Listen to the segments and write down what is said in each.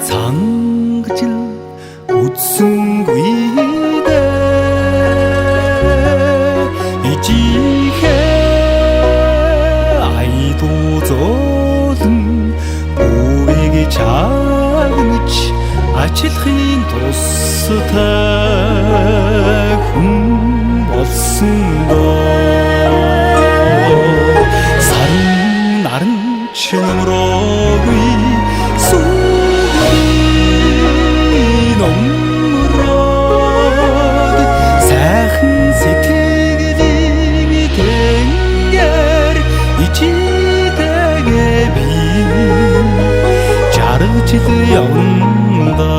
цангаж л үдсэнгүй чагнаж ачлахын тустай хүн болсон доо сарын наран чимроогүй сүүлийн омроод сайхан сэтгэлийн тэнгэр ичидэгэ би жил явна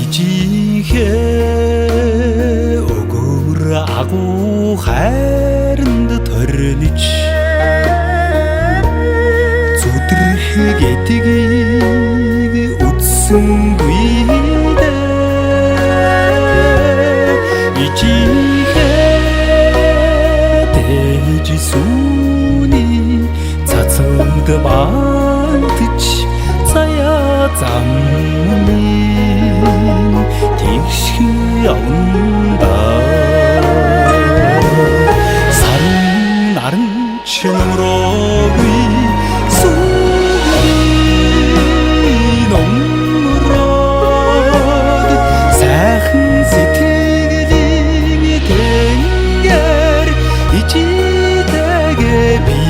ижихээ өгөр агуу хайранд торниж зүдрэх эдгийг үдсэнгүй ижихээ дэж сүний цацагд бантж заяа замын тэгш явна сарын наран чимроогүй сүүлийн омроод сайхан сэтгэлийн тэнгэр ичидэгэ би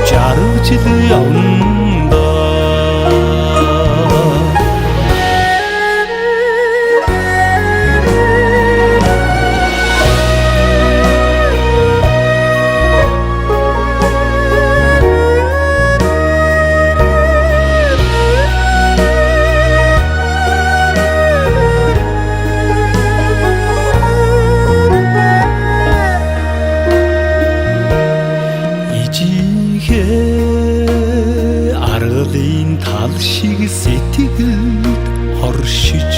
жаргаж л явна аргалын тал шиг сэтгэлд хоршиж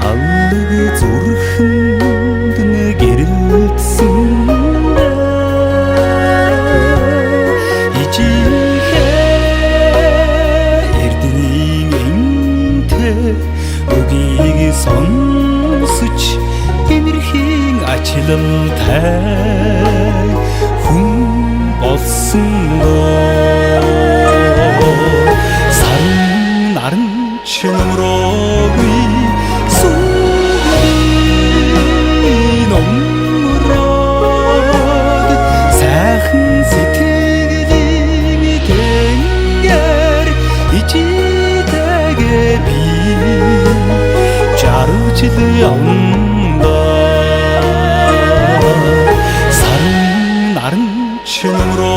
алг зүрхэнд гэрэлтсэн ижихээ эрдний энтэй үгийг сонсож энэрхийн ачлалтай хүн болсон сарын наран чимроогүй сүүлийн омроод сайхан сэтгэлийн тэнгэр ичидэгэ би жаргаж л явна сарын наран чимроо